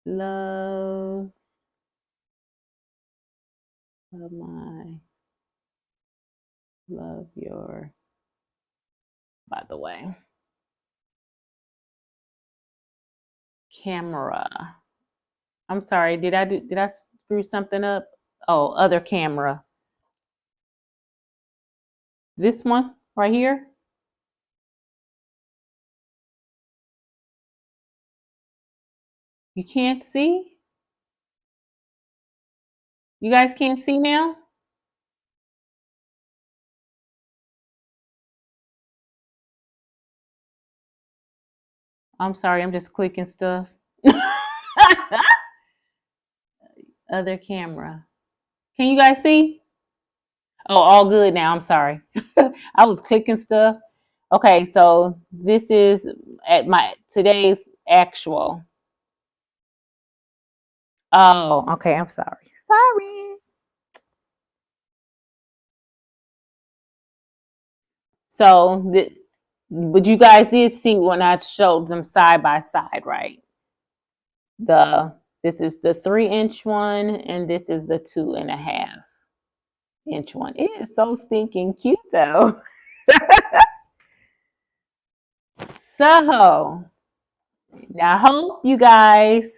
Love your, by the way, camera. I'm sorry, did I screw something up? Oh, other camera. This one right here. You can't see? You guys can't see now? I'm sorry, I'm just clicking stuff. Other camera. Can you guys see? Oh, all good now. I'm sorry. I was clicking stuff. Okay, so this is at my today's actual. Oh, okay. I'm sorry. Sorry. So, but you guys did see when I showed them side by side, right? This is the 3-inch one, and this is the 2.5-inch one. It is so stinking cute, though. So, now I hope you guys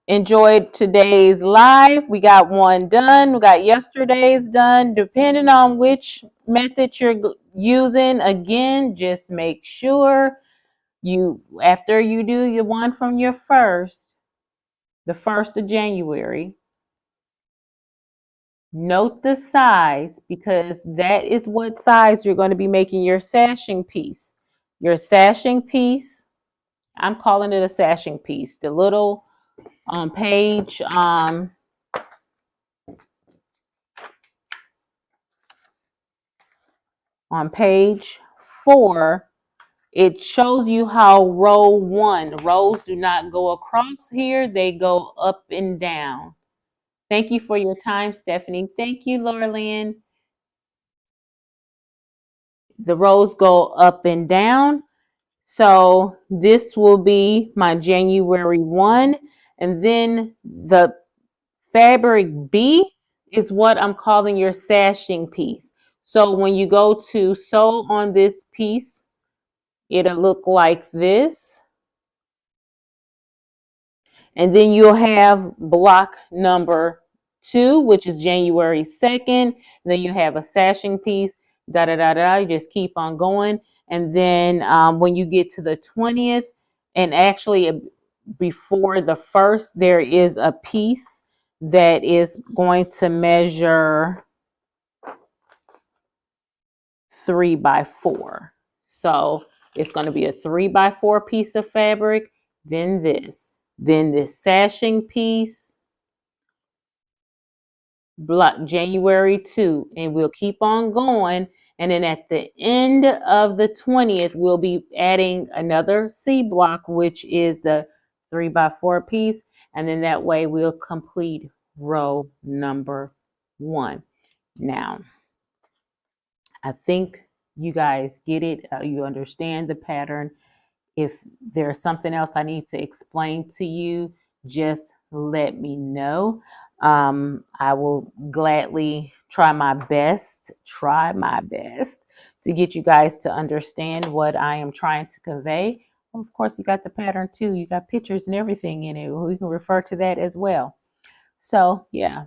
enjoyed today's live. We got one done. We got yesterday's done. Depending on which method you're using, again, just make sure after you do your one from the 1st of January, note the size, because that is what size you're going to be making your sashing piece. Your sashing piece, I'm calling it a sashing piece. The little page on page 4, it shows you how rows do not go across here, they go up and down. Thank you for your time, Stephanie. Thank you, Laura Lynn. The rows go up and down. So this will be my January 1. And then the fabric B is what I'm calling your sashing piece. So when you go to sew on this piece, it'll look like this. And then you'll have block number 2, which is January 2nd. Then you have a sashing piece, da da da da. You just keep on going. And then when you get to the 20th, and actually before the 1st, there is a piece that is going to measure 3 by 4. So it's going to be a 3 by 4 piece of fabric, then this sashing piece, block January 2, and we'll keep on going. And then at the end of the 20th, we'll be adding another C block, which is the 3 by 4 piece. And then that way we'll complete row number 1. Now, I think you guys get it. You understand the pattern. If there's something else I need to explain to you, just let me know. I will gladly try my best to get you guys to understand what I am trying to convey. Well, of course, you got the pattern too. You got pictures and everything in it. We can refer to that as well. So, yeah.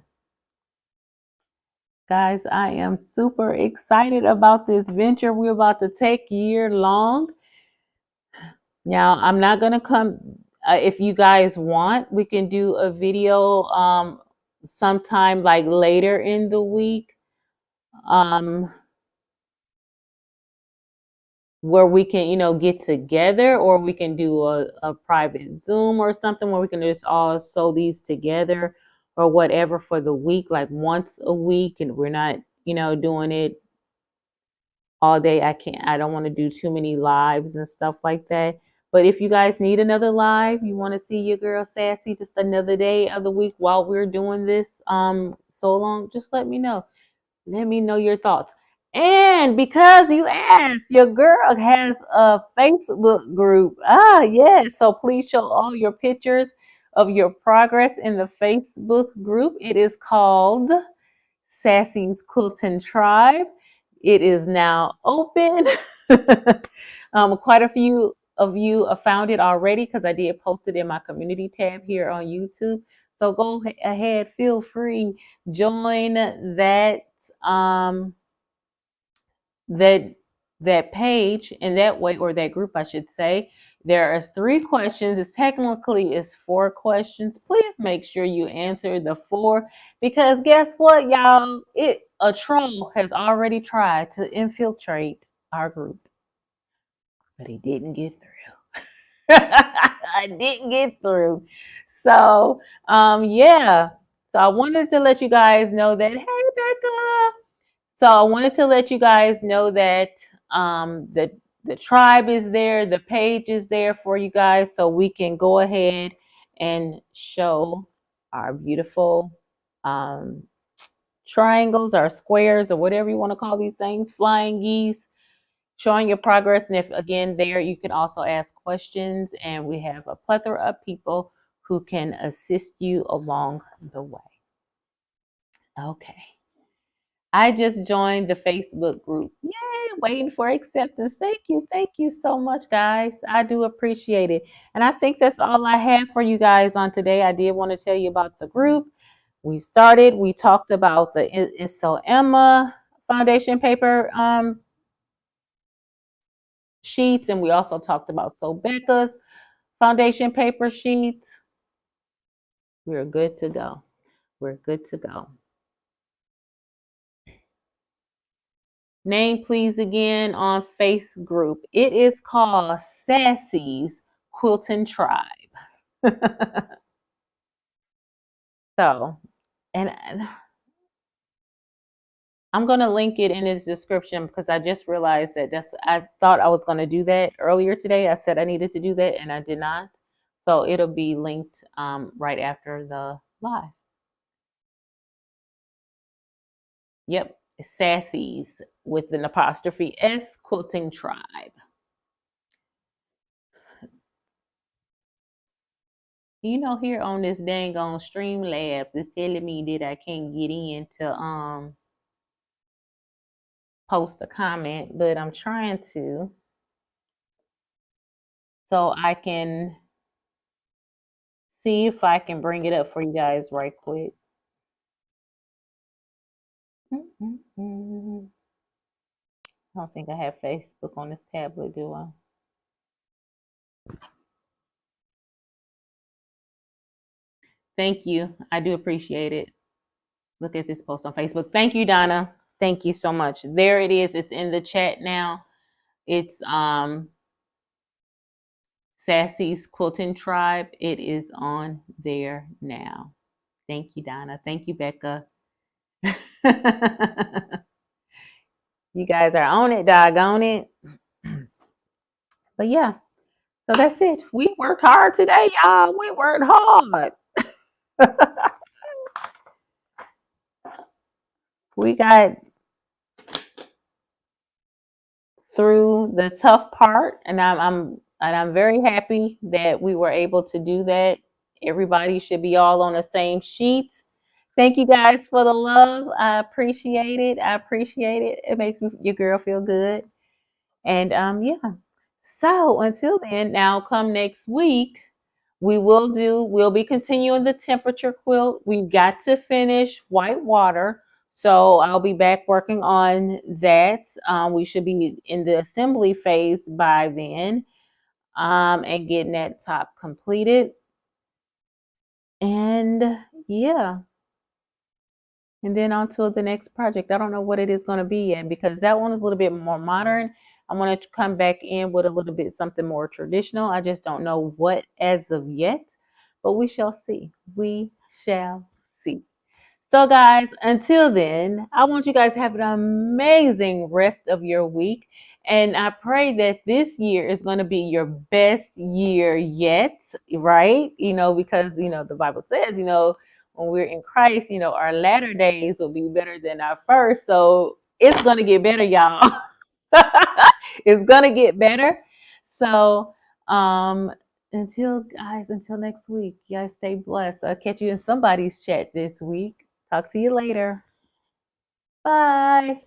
Guys, I am super excited about this venture we're about to take year long. Now, I'm not going to come, if you guys want, we can do a video sometime like later in the week where we can, get together, or we can do a private Zoom or something where we can just all sew these together or whatever for the week, like once a week, and we're not, doing it all day. I don't want to do too many lives and stuff like that. But if you guys need another live, you want to see your girl Sassy just another day of the week while we're doing this so long, just let me know. Let me know your thoughts. And because you asked, your girl has a Facebook group. Ah, yes. So please show all your pictures of your progress in the Facebook group. It is called Sassy's Quilting Tribe. It is now open. Quite a few of you have found it already because I did post it in my community tab here on YouTube. So go ahead, feel free, join um, that that page in that way, or that group, I should say. There are 3 questions. It's technically is 4 questions. Please make sure you answer the 4, because guess what, y'all? A troll has already tried to infiltrate our group, but he didn't get through. I didn't get through. So, yeah. So I wanted to let you guys know that. Hey, Becca. So I wanted to let you guys know that the tribe is there, the page is there for you guys, so we can go ahead and show our beautiful um, triangles, our squares, or whatever you want to call these things, flying geese, showing your progress. And if again there, you can also ask questions, and we have a plethora of people who can assist you along the way. Okay. I just joined the Facebook group. Yay, waiting for acceptance. Thank you so much, guys. I do appreciate it. And I think that's all I have for you guys on today. I did want to tell you about the group. We talked about the So Emma foundation paper sheets, and we also talked about So Becca's foundation paper sheets. We're good to go. We're good to go. Name, please, again on Face group. It is called Sassy's Quilting Tribe. So, and I'm going to link it in its description, because I just realized that I thought I was going to do that earlier today. I said I needed to do that, and I did not. So it'll be linked right after the live. Yep, Sassy's with an apostrophe S Quilting Tribe. Here on this dang on Streamlabs, it's telling me that I can't get in to post a comment, but I'm trying to, so I can see if I can bring it up for you guys right quick. I don't think I have Facebook on this tablet, do I? Thank you. I do appreciate it. Look at this post on Facebook. Thank you, Donna. Thank you so much. There it is. It's in the chat now. It's Sassy's Quilting Tribe. It is on there now. Thank you, Donna. Thank you, Becca. You guys are on it, doggone it. But yeah, so that's it. We worked hard today, y'all. We worked hard. We got through the tough part, and I'm very happy that we were able to do that. Everybody should be all on the same sheet. Thank you guys for the love. I appreciate it. I appreciate it. It makes your girl feel good. And yeah. So until then, now come next week, we'll be continuing the temperature quilt. We've got to finish white water. So I'll be back working on that. We should be in the assembly phase by then, and getting that top completed. And yeah, and then on to the next project. I don't know what it is going to be yet because that one is a little bit more modern. I want to come back in with a little bit something more traditional. I just don't know what as of yet, but we shall see. We shall see. So, guys, until then, I want you guys to have an amazing rest of your week. And I pray that this year is going to be your best year yet, right? Because, the Bible says, when we're in Christ, our latter days will be better than our first. So it's going to get better, y'all. It's going to get better. So, until next week, you guys stay blessed. I'll catch you in somebody's chat this week. Talk to you later. Bye.